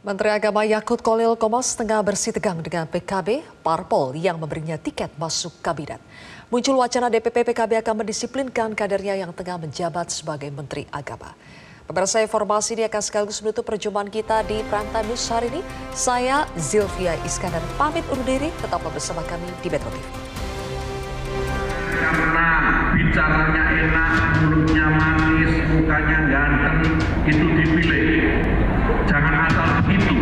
Menteri Agama Yakut Kholil Qomas tengah bersih tegang dengan PKB, parpol yang memberinya tiket masuk kabinet. Muncul wacana DPP PKB akan mendisiplinkan kadernya yang tengah menjabat sebagai Menteri Agama. Pemirsa, informasi ini akan sekaligus menutup perjumpaan kita di Prime Time News hari ini. Saya Zilvia Iskandar pamit undur diri, tetaplah bersama kami di Metro TV. Karena bicaranya enak, mulutnya manis, mukanya ganteng, itu dipilih. Jangan asal begitu,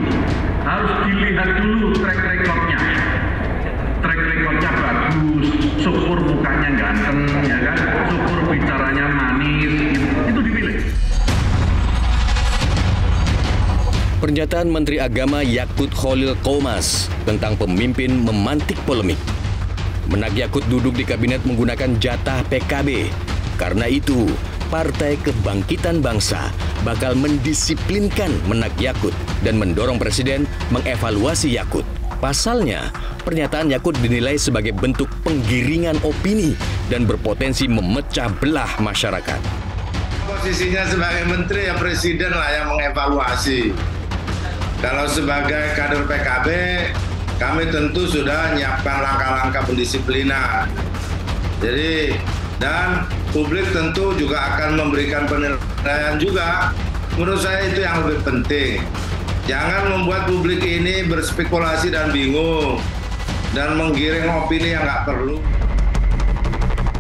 harus dilihat dulu track recordnya. Track recordnya bagus, syukur mukanya ganteng, ya kan? Syukur bicaranya manis, itu dipilih. Pernyataan Menteri Agama Yakut Kholil Qomas tentang pemimpin memantik polemik. Menak Yakut duduk di kabinet menggunakan jatah PKB. Karena itu, Partai Kebangkitan Bangsa bakal mendisiplinkan Menak Yakut dan mendorong Presiden mengevaluasi Yakut. Pasalnya, pernyataan Yakut dinilai sebagai bentuk penggiringan opini dan berpotensi memecah belah masyarakat. Posisinya sebagai menteri ya Presiden lah yang mengevaluasi. Kalau sebagai kader PKB, kami tentu sudah menyiapkan langkah-langkah pendisiplinan. Jadi, dan publik tentu juga akan memberikan penilaian juga. Menurut saya itu yang lebih penting. Jangan membuat publik ini berspekulasi dan bingung dan menggiring opini yang nggak perlu.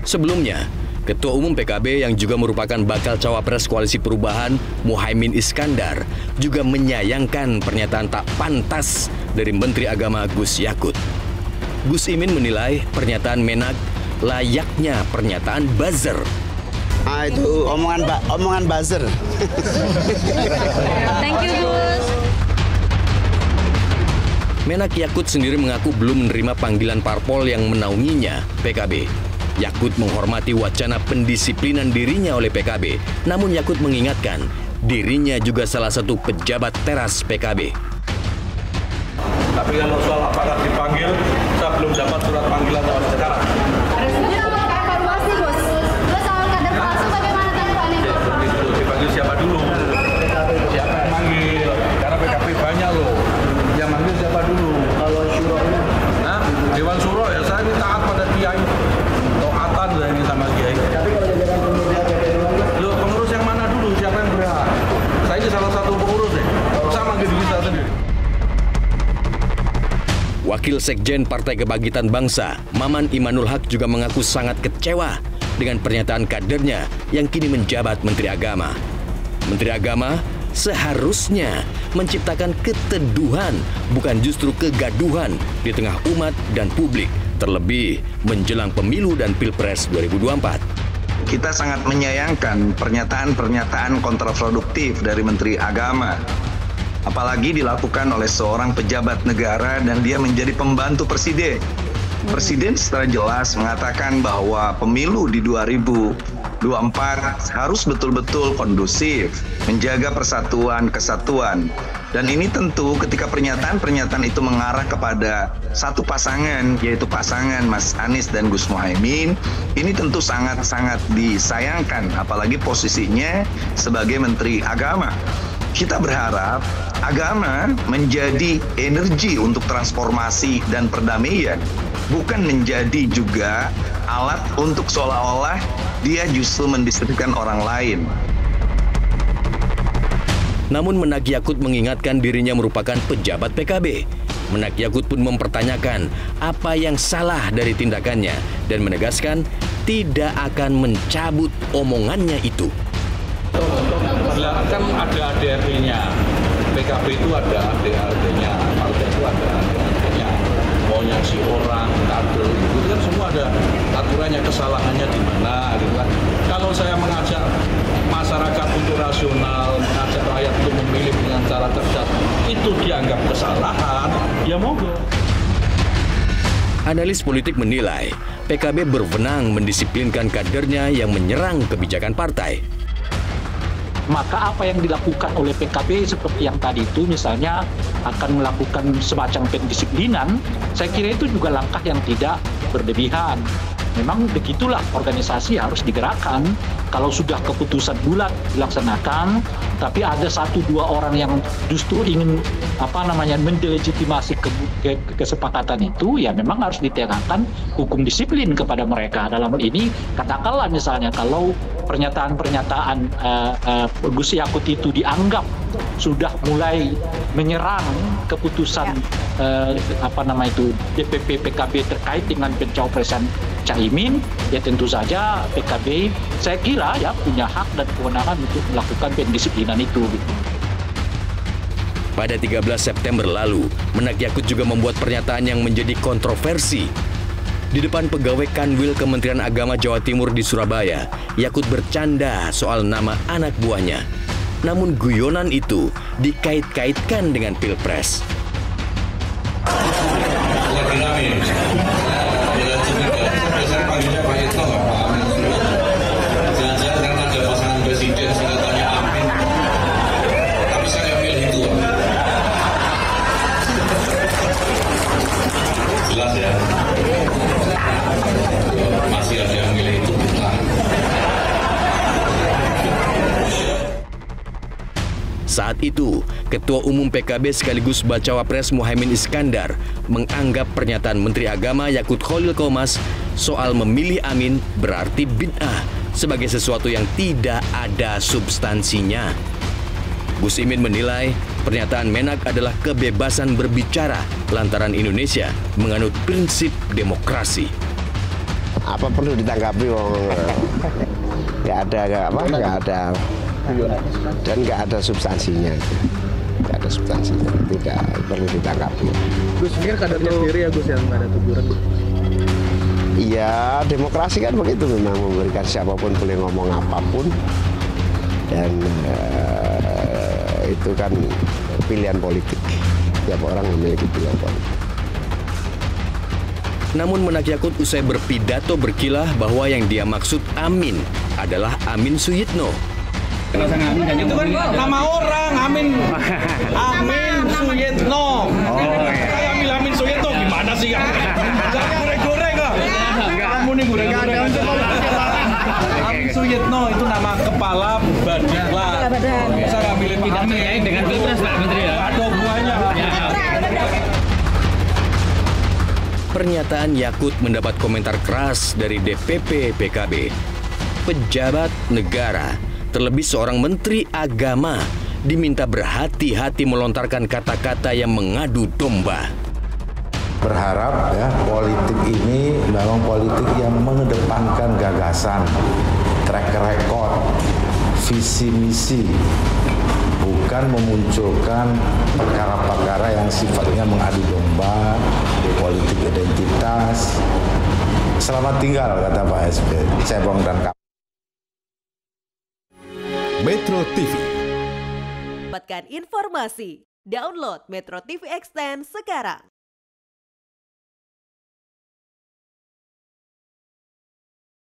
Sebelumnya, Ketua Umum PKB yang juga merupakan bakal cawapres Koalisi Perubahan, Muhaimin Iskandar, juga menyayangkan pernyataan tak pantas dari Menteri Agama Gus Yakut. Gus Imin menilai pernyataan Menak layaknya pernyataan buzzer. Itu omongan buzzer. Thank you, Gus. Menak Yakut sendiri mengaku belum menerima panggilan parpol yang menaunginya, PKB. Yakut menghormati wacana pendisiplinan dirinya oleh PKB, namun Yakut mengingatkan dirinya juga salah satu pejabat teras PKB. Tapi kalau soal apakah dipanggil, saya belum dapat surat panggilan sampai sekarang. Presiden akan evaluasi, Gus. Terus soal kader palsu bagaimana tanggapannya? Dipanggil siapa dulu? Siapa yang manggil? Karena PKB banyak loh. Yang manggil siapa dulu? Kalau Syuro. Nah, Dewan Syuro ya saya ini taat pada Kiai. Taatan saya ini sama Kiai. Tapi kalau jajaran pengurus loh, pengurus yang mana dulu? Siapa yang berhak? Saya ini salah satu pengurus deh. Saya manggil diri saya sendiri. Wakil Sekjen Partai Kebangkitan Bangsa, Maman Imanul Haq juga mengaku sangat kecewa dengan pernyataan kadernya yang kini menjabat Menteri Agama. Menteri Agama seharusnya menciptakan keteduhan, bukan justru kegaduhan di tengah umat dan publik, terlebih menjelang pemilu dan Pilpres 2024. Kita sangat menyayangkan pernyataan-pernyataan kontraproduktif dari Menteri Agama. Apalagi dilakukan oleh seorang pejabat negara dan dia menjadi pembantu presiden. Presiden secara jelas mengatakan bahwa pemilu di 2024 harus betul-betul kondusif, menjaga persatuan, kesatuan. Dan ini tentu ketika pernyataan-pernyataan itu mengarah kepada satu pasangan, yaitu pasangan Mas Anies dan Gus Muhaimin, ini tentu sangat-sangat disayangkan, apalagi posisinya sebagai Menteri Agama. Kita berharap agama menjadi energi untuk transformasi dan perdamaian, bukan menjadi juga alat untuk seolah-olah dia justru mendiskusikan orang lain. Namun Menak Yakut mengingatkan dirinya merupakan pejabat PKB. Menak Yakut pun mempertanyakan apa yang salah dari tindakannya dan menegaskan tidak akan mencabut omongannya itu. Kan ada ADRT-nya, PKB itu ada ADRT-nya, partai itu ada ADRT-nya. Maunya si orang, kader, itu kan semua ada aturannya, kesalahannya di mana, gitu kan. Kalau saya mengajak masyarakat untuk rasional, mengajak rakyat untuk memilih dengan cara cerdas, itu dianggap kesalahan, ya monggo. Analis politik menilai PKB berwenang mendisiplinkan kadernya yang menyerang kebijakan partai. Maka apa yang dilakukan oleh PKB seperti yang tadi itu misalnya akan melakukan semacam pendisiplinan, saya kira itu juga langkah yang tidak berlebihan. Memang begitulah organisasi harus digerakkan. Kalau sudah keputusan bulat dilaksanakan, tapi ada 1-2 orang yang justru ingin mendelegitimasi kesepakatan itu, ya memang harus ditegakkan hukum disiplin kepada mereka. Dalam hal ini katakanlah misalnya kalau pernyataan-pernyataan Gus Yakut itu dianggap sudah mulai menyerang keputusan DPP PKB terkait dengan pencapresan Caimin, ya tentu saja PKB saya kira ya punya hak dan kewenangan untuk melakukan pendisiplinan itu. Pada 13 September lalu, Menak Yakut juga membuat pernyataan yang menjadi kontroversi. Di depan pegawai Kanwil Kementerian Agama Jawa Timur di Surabaya, Yakut bercanda soal nama anak buahnya. Namun guyonan itu dikait-kaitkan dengan Pilpres. Jelas ya, masih ada yang milih itu bukan. Saat itu, Ketua Umum PKB sekaligus Bacawa Pres Muhaimin Iskandar menganggap pernyataan Menteri Agama Yakut Kholil Qomas soal memilih Amin berarti bid'ah sebagai sesuatu yang tidak ada substansinya. Gus Imin menilai pernyataan Menak adalah kebebasan berbicara lantaran Indonesia menganut prinsip demokrasi. Apa perlu ditanggapi? Nggak ada dan nggak ada substansinya. Nggak ada substansinya, tidak perlu ditanggapi. Gus, ini kan kadernya sendiri ya Gus yang nggak ada teguran. Iya, demokrasi kan begitu, memang memberikan siapapun boleh ngomong apapun. Dan itu kan pilihan politik. Tiap orang memiliki pilihan politik. Namun Menak Yakut usai berpidato berkilah bahwa yang dia maksud Amin adalah Amin Suyitno. Itu kan nama orang, Amin Suyitno. Saya ambil Amin Suyitno gimana sih ya? Jangan goreng-goreng kok. Kamu nih goreng-goreng. Amin Suyitno itu nama kepala badan. Bisa ngambilin pidato dengan Pilpres Pak Menteri ya. Ada hubungannya. Pernyataan Yakut mendapat komentar keras dari DPP PKB. Pejabat negara, terlebih seorang menteri agama, diminta berhati-hati melontarkan kata-kata yang mengadu domba. Berharap ya politik ini memang politik yang mengedepankan gagasan, track record, visi misi, bukan memunculkan perkara-perkara yang sifatnya mengadu domba, politik identitas. Selamat tinggal kata Pak SB, Cebong dan Kak. Metro TV. Dapatkan informasi, download Metro TV Extend sekarang.